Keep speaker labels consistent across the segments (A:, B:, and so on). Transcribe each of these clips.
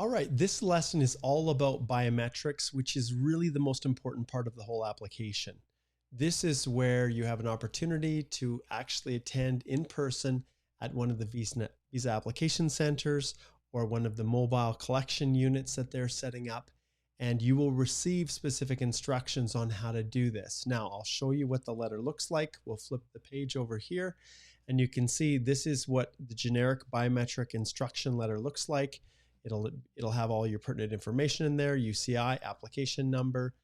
A: All right, this lesson is all about biometrics, which is really the most important part of the whole application. This is where you have an opportunity to actually attend in person at one of the visa application centers or one of the mobile collection units that they're setting up, and you will receive specific instructions on how to do this. Now, I'll show you what the letter looks like. We'll flip the page over here, and you can see this is what the generic biometric instruction letter looks like. It'll have all your pertinent information in there, UCI, application number,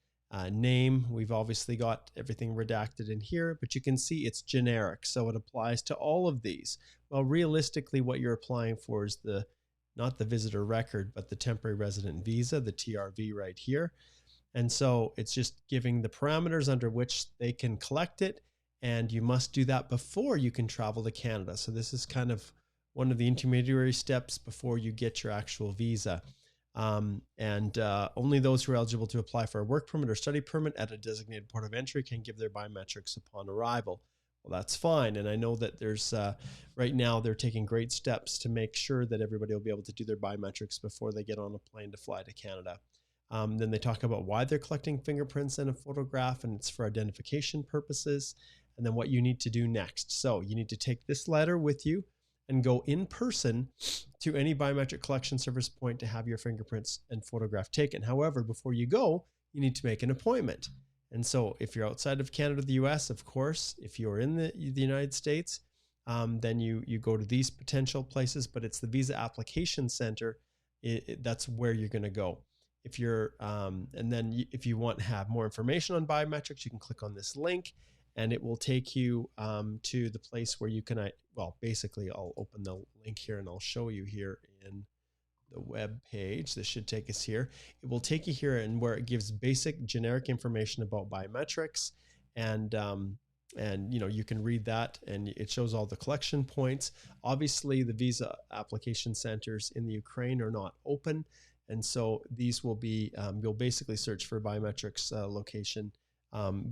A: name. We've obviously got everything redacted in here, but you can see it's generic, so it applies to all of these. Well, realistically, what you're applying for is not the visitor record, but the temporary resident visa, the TRV right here. And so it's just giving the parameters under which they can collect it, and you must do that before you can travel to Canada. So this is kind of one of the intermediary steps before you get your actual visa. Only those who are eligible to apply for a work permit or study permit at a designated port of entry can give their biometrics upon arrival. Well, that's fine. And I know that there's right now they're taking great steps to make sure that everybody will be able to do their biometrics before they get on a plane to fly to Canada. Then they talk about why they're collecting fingerprints and a photograph, and it's for identification purposes. And then what you need to do next. So you need to take this letter with you and go in person to any biometric collection service point to have your fingerprints and photograph taken. However, before you go, you need to make an appointment. And so if you're outside of Canada, the US, of course, if you're in the United States, then you go to these potential places, but it's the Visa Application Center. That's where you're going to go. If you're, and then if you want to have more information on biometrics, you can click on this link, and it will take you to the place where you can, well, basically I'll open the link here and I'll show you here in the web page. This should take us here. It will take you here and where it gives basic generic information about biometrics, and you can read that, and it shows all the collection points. Obviously the visa application centers in the Ukraine are not open. And so these will be, you'll basically search for biometrics location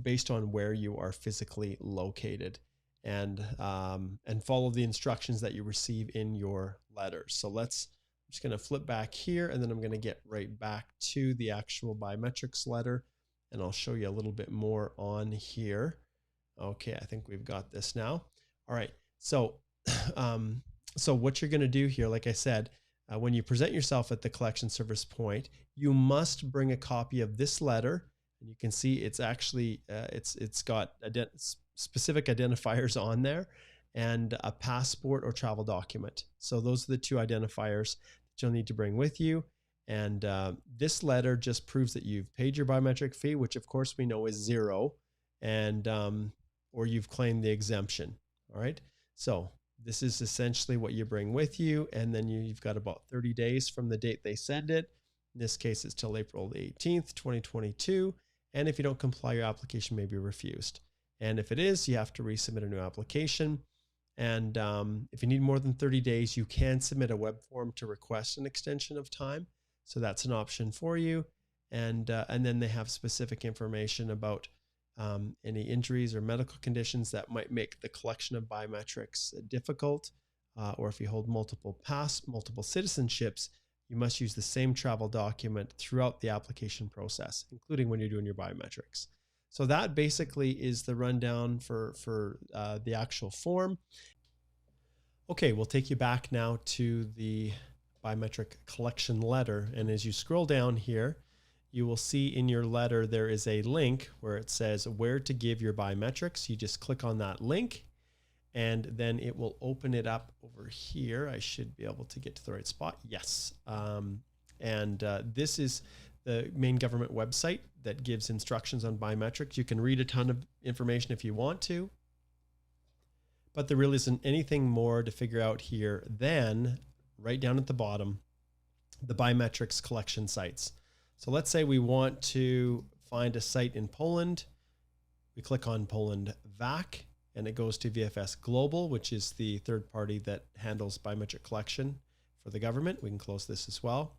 A: based on where you are physically located, and follow the instructions that you receive in your letters. So I'm just going to flip back here, and then I'm going to get right back to the actual biometrics letter, and I'll show you a little bit more on here. Okay, I think we've got this now. All right. So, so what you're going to do here, like I said, when you present yourself at the collection service point, you must bring a copy of this letter. And you can see it's actually, it's got specific identifiers on there, and a passport or travel document. So those are the two identifiers that you'll need to bring with you. And this letter just proves that you've paid your biometric fee, which of course we know is $0, and or you've claimed the exemption. All right. So this is essentially what you bring with you. And then you've got about 30 days from the date they send it. In this case, it's till April 18th, 2022. And if you don't comply, your application may be refused. And if it is, you have to resubmit a new application. And if you need more than 30 days, you can submit a web form to request an extension of time. So that's an option for you. And then they have specific information about any injuries or medical conditions that might make the collection of biometrics difficult, or if you hold multiple citizenships, you must use the same travel document throughout the application process, including when you're doing your biometrics. So that basically is the rundown for the actual form. Okay, we'll take you back now to the biometric collection letter. And as you scroll down here, you will see in your letter there is a link where it says where to give your biometrics. You just click on that link, and then it will open it up over here. I should be able to get to the right spot. Yes. This is the main government website that gives instructions on biometrics. You can read a ton of information if you want to, but there really isn't anything more to figure out here than right down at the bottom, the biometrics collection sites. So let's say we want to find a site in Poland. We click on Poland VAC, and it goes to VFS Global, which is the third party that handles biometric collection for the government. We can close this as well.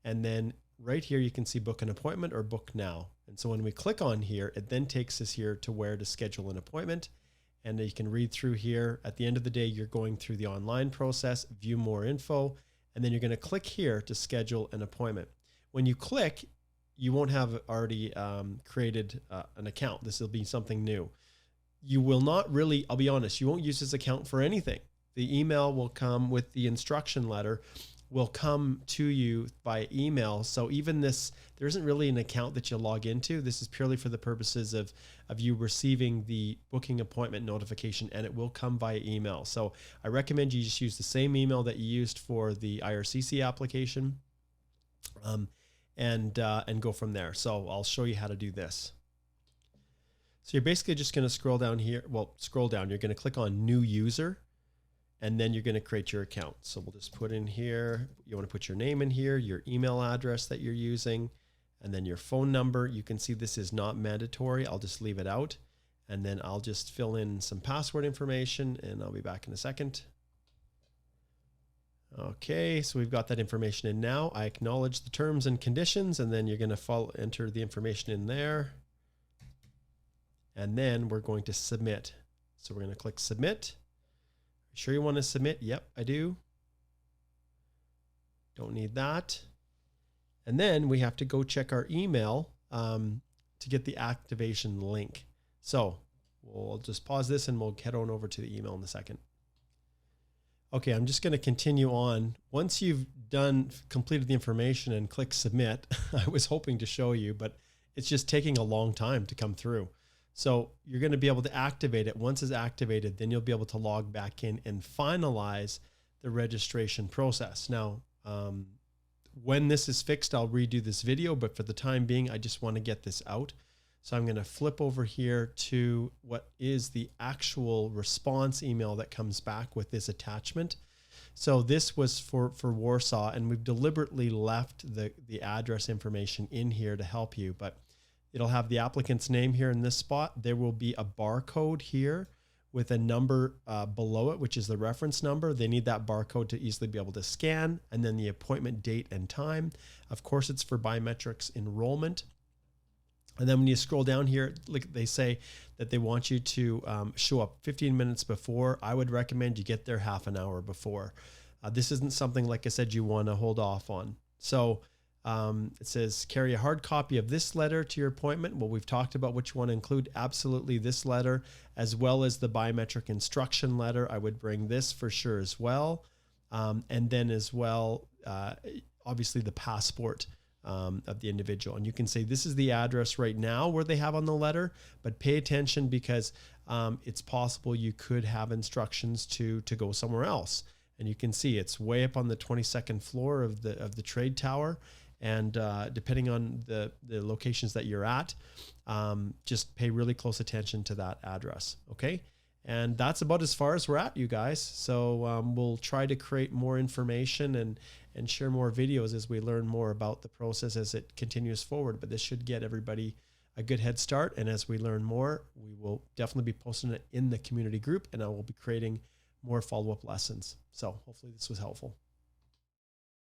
A: And then right here, you can see book an appointment or book now. And so when we click on here, it then takes us here to where to schedule an appointment. And you can read through here. At the end of the day, you're going through the online process, view more info, and then you're going to click here to schedule an appointment. When you click, you won't have already created an account. This will be something new. You will not really, I'll be honest, you won't use this account for anything. The email will come with the instruction letter, will come to you by email. So even this, there isn't really an account that you log into. This is purely for the purposes of you receiving the booking appointment notification, and it will come via email. So I recommend you just use the same email that you used for the IRCC application, and go from there. So I'll show you how to do this. So you're basically just going to scroll down here. Well, scroll down. You're going to click on New User, and then you're going to create your account. So we'll just put in here, you want to put your name in here, your email address that you're using, and then your phone number. You can see this is not mandatory. I'll just leave it out. And then I'll just fill in some password information, and I'll be back in a second. Okay, so we've got that information in now. I acknowledge the terms and conditions, and then you're going to enter the information in there. And then we're going to submit. So we're going to click submit. Sure you want to submit? Yep, I do. Don't need that. And then we have to go check our email to get the activation link. So we'll just pause this and we'll head on over to the email in a second. Okay, I'm just going to continue on. Once you've completed the information and click submit, I was hoping to show you, but it's just taking a long time to come through. So you're going to be able to activate it. Once it's activated, then you'll be able to log back in and finalize the registration process. Now, when this is fixed, I'll redo this video, but for the time being, I just want to get this out. So I'm going to flip over here to what is the actual response email that comes back with this attachment. So this was for Warsaw, and we've deliberately left the address information in here to help you, but it'll have the applicant's name here in this spot. There will be a barcode here with a number below it, which is the reference number. They need that barcode to easily be able to scan, and then the appointment date and time. Of course, it's for biometrics enrollment. And then when you scroll down here, like they say that they want you to show up 15 minutes before. I would recommend you get there half an hour before. This isn't something, like I said, you want to hold off on. So it says carry a hard copy of this letter to your appointment. Well, we've talked about which one to include. Absolutely this letter, as well as the biometric instruction letter. I would bring this for sure as well. And then as well, obviously the passport of the individual. And you can say this is the address right now where they have on the letter, but pay attention because it's possible you could have instructions to go somewhere else. And you can see it's way up on the 22nd floor of the trade tower. And depending on the locations that you're at, just pay really close attention to that address. Okay. And that's about as far as we're at, you guys. So we'll try to create more information and share more videos as we learn more about the process as it continues forward. But this should get everybody a good head start. And as we learn more, we will definitely be posting it in the community group, and I will be creating more follow-up lessons. So hopefully this was helpful.